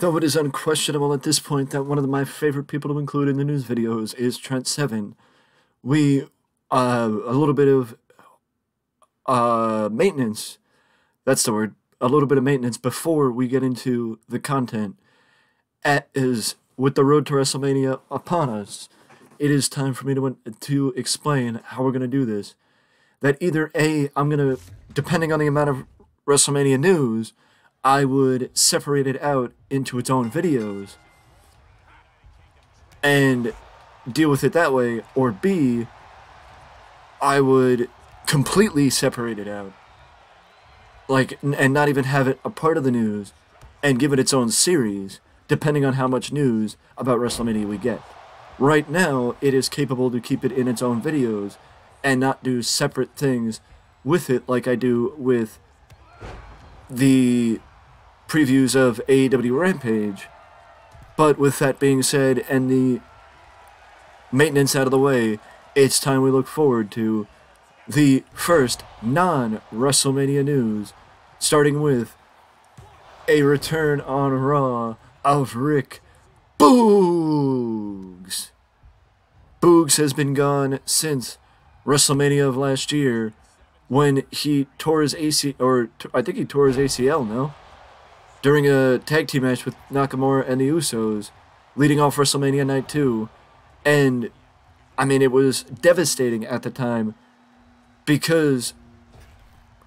Though it is unquestionable at this point that one of my favorite people to include in the news videos is Trent Seven, we, a little bit of, maintenance, that's the word, a little bit of maintenance before we get into the content, is with the road to WrestleMania upon us, it is time for me to explain how we're going to do this. That either A, I'm going to, depending on the amount of WrestleMania news, I would separate it out into its own videos and deal with it that way, or B, I would completely separate it out, like, and not even have it a part of the news, and give it its own series, depending on how much news about WrestleMania we get. Right now, it is capable to keep it in its own videos, and not do separate things with it like I do with the previews of AEW Rampage. But with that being said, and the maintenance out of the way, it's time we look forward to the first non-WrestleMania news, starting with a return on Raw of Rick Boogs. Boogs has been gone since WrestleMania of last year, when he tore his ACL, or I think he tore his ACL, no? During a tag team match with Nakamura and the Usos, leading off WrestleMania Night 2. And, I mean, it was devastating at the time, because,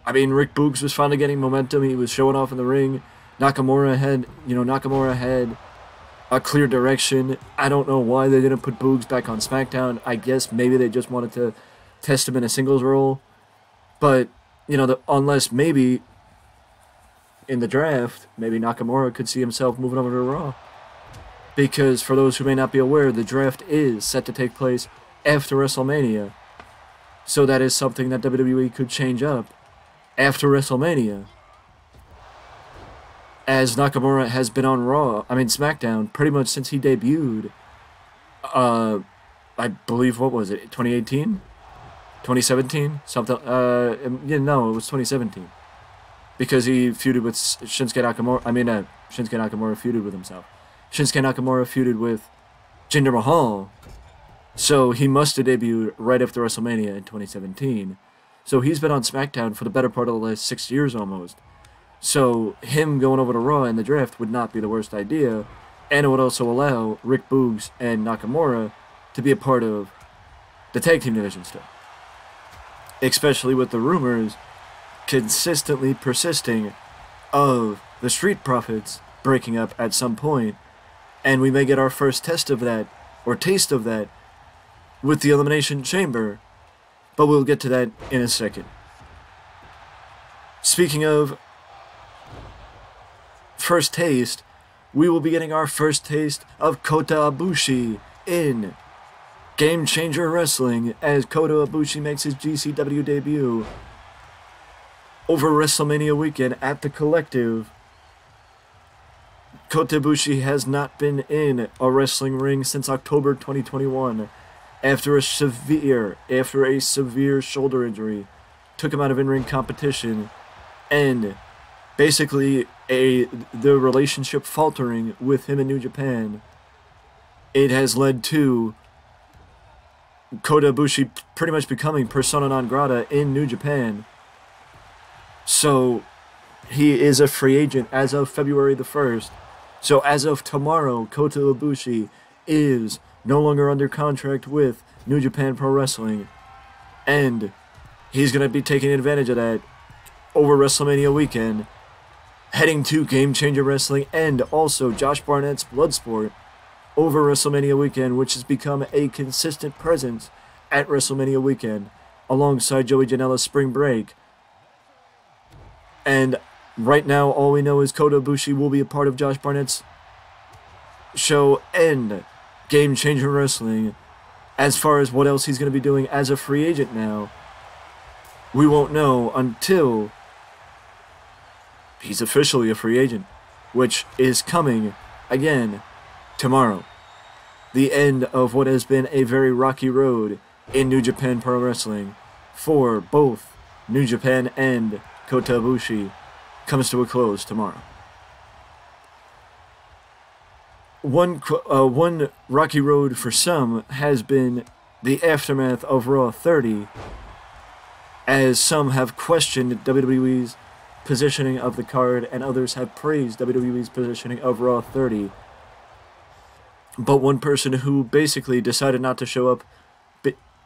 I mean, Rick Boogs was finally getting momentum. He was showing off in the ring. Nakamura had a clear direction. I don't know why they didn't put Boogs back on Smackdown. I guess maybe they just wanted to test him in a singles role. But, unless maybe in the draft, maybe Nakamura could see himself moving over to Raw. Because, for those who may not be aware, the draft is set to take place after WrestleMania. So that is something that WWE could change up after WrestleMania. As Nakamura has been on SmackDown, pretty much since he debuted, I believe, what was it, 2018? 2017? Something, no, it was 2017. Because he feuded with Shinsuke Nakamura. Shinsuke Nakamura feuded with himself. Shinsuke Nakamura feuded with Jinder Mahal. So he must have debuted right after WrestleMania in 2017. So he's been on SmackDown for the better part of the last 6 years almost. So him going over to Raw in the draft would not be the worst idea. And it would also allow Rick Boogs and Nakamura to be a part of the tag team division still. Especially with the rumors consistently persisting of the Street Profits breaking up at some point, and we may get our first test of that, or taste of that, with the Elimination Chamber, but we'll get to that in a second. Speaking of first taste, we will be getting our first taste of Kota Ibushi in Game Changer Wrestling, as Kota Ibushi makes his GCW debut over WrestleMania weekend at the Collective. Kota Ibushi has not been in a wrestling ring since October 2021 after a severe shoulder injury took him out of in-ring competition, and basically the relationship faltering with him in New Japan. It has led to Kota Ibushi pretty much becoming persona non grata in New Japan. So he is a free agent as of February the 1st. So as of tomorrow, Kota Ibushi is no longer under contract with New Japan Pro Wrestling. And he's going to be taking advantage of that over WrestleMania weekend, heading to Game Changer Wrestling and also Josh Barnett's Bloodsport over WrestleMania weekend, which has become a consistent presence at WrestleMania weekend alongside Joey Janela's Spring Break. And right now, all we know is Kota Ibushi will be a part of Josh Barnett's show and Game Changer Wrestling. As far as what else he's going to be doing as a free agent now, we won't know until he's officially a free agent, which is coming, again, tomorrow. The end of what has been a very rocky road in New Japan Pro Wrestling for both New Japan and Kota Ibushi comes to a close tomorrow. one rocky road for some has been the aftermath of Raw 30, as some have questioned WWE's positioning of the card and others have praised WWE's positioning of Raw 30. But one person who basically decided not to show up,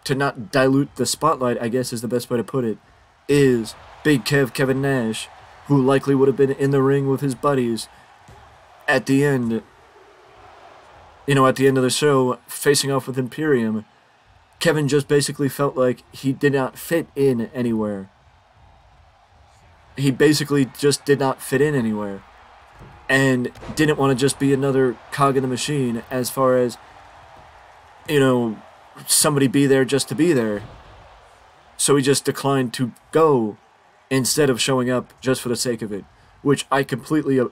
to not dilute the spotlight, I guess is the best way to put it, is Big Kev Kevin Nash, who likely would have been in the ring with his buddies at the end, at the end of the show, facing off with Imperium. Kevin just basically felt like he did not fit in anywhere. He basically just did not fit in anywhere. And didn't want to just be another cog in the machine as far as, somebody be there just to be there. So he just declined to go instead of showing up just for the sake of it. Which I completely, I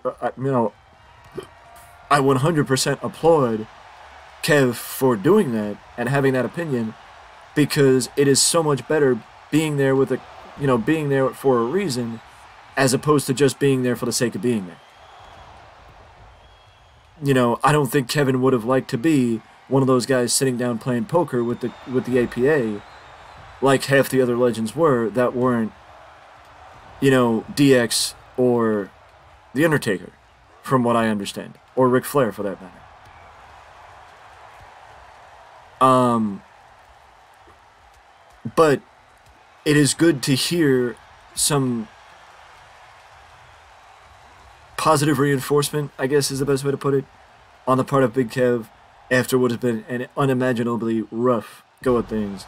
100% applaud Kev for doing that and having that opinion, because it is so much better being there with being there for a reason as opposed to just being there for the sake of being there. I don't think Kevin would have liked to be one of those guys sitting down playing poker with the APA, like half the other legends were that weren't, DX or The Undertaker, from what I understand, or Ric Flair for that matter. But it is good to hear some positive reinforcement, I guess is the best way to put it, on the part of Big Kev after what has been an unimaginably rough go of things.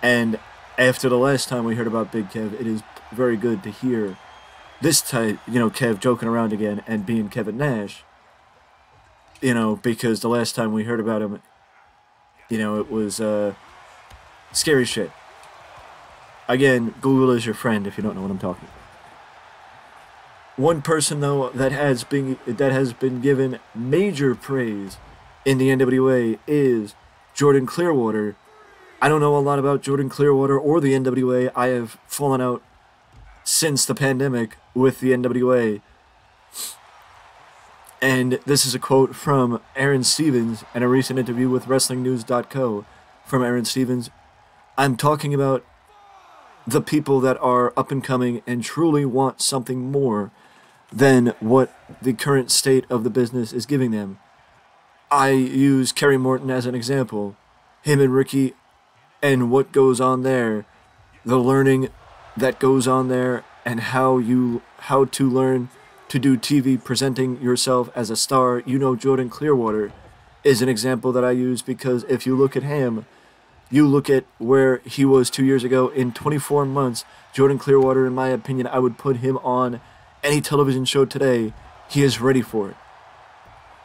And after the last time we heard about Big Kev, it is very good to hear this type, Kev joking around again and being Kevin Nash, because the last time we heard about him, it was scary shit. Again, Google is your friend if you don't know what I'm talking about. One person, though, that has been given major praise in the NWA is Jordan Clearwater. I don't know a lot about Jordan Clearwater or the NWA. I have fallen out since the pandemic with the NWA. And this is a quote from Aaron Stevens in a recent interview with WrestlingNews.co from Aaron Stevens. I'm talking about the people that are up and coming and truly want something more than what the current state of the business is giving them. I use Kerry Morton as an example. Him and Ricky and what goes on there, the learning that goes on there, and how to learn to do TV, presenting yourself as a star. Jordan Clearwater is an example that I use, because if you look at him, you look at where he was 2 years ago. In 24 months, Jordan Clearwater, in my opinion, I would put him on any television show today. He is ready for it.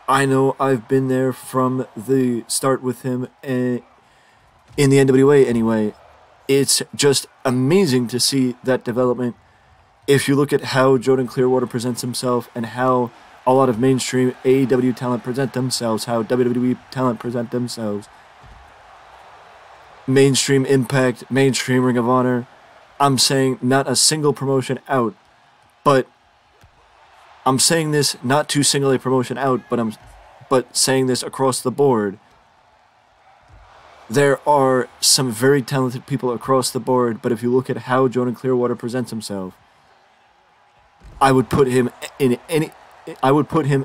I know I've been there from the start with him in the NWA anyway. It's just amazing to see that development. If you look at how Jordan Clearwater presents himself and how a lot of mainstream AEW talent present themselves, how WWE talent present themselves, mainstream Impact, mainstream Ring of Honor, I'm saying not a single promotion out, but I'm saying this not to single a promotion out, but saying this across the board. There are some very talented people across the board, but if you look at how Jordan Clearwater presents himself, I would put him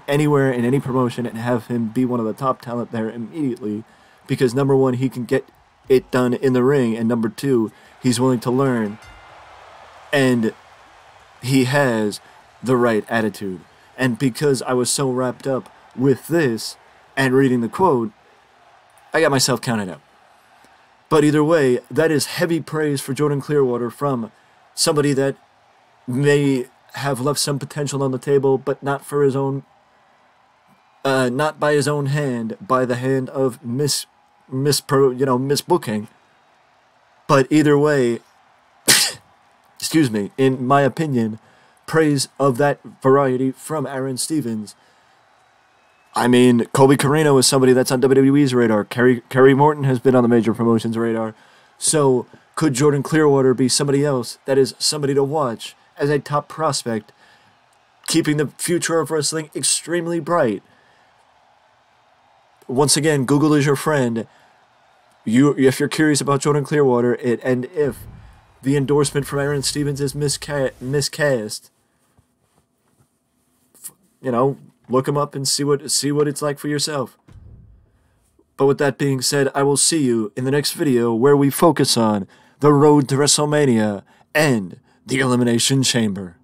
anywhere in any promotion and have him be one of the top talent there immediately, because number one, he can get it done in the ring, and number two, he's willing to learn, and he has the right attitude. And because I was so wrapped up with this and reading the quote, I got myself counted out. But either way, that is heavy praise for Jordan Clearwater from somebody that may have left some potential on the table, but not for his own, not by his own hand, by the hand of misbooking. But either way, excuse me, in my opinion, praise of that variety from Aaron Stevens. I mean, Colby Corino is somebody that's on WWE's radar. Kerry Morton has been on the major promotions radar. So, could Jordan Clearwater be somebody else that is somebody to watch as a top prospect, keeping the future of wrestling extremely bright? once again, Google is your friend. If you're curious about Jordan Clearwater, and if the endorsement from Aaron Stevens is miscast, look him up and see what it's like for yourself. But with that being said, I will see you in the next video where we focus on the road to WrestleMania and the Elimination Chamber.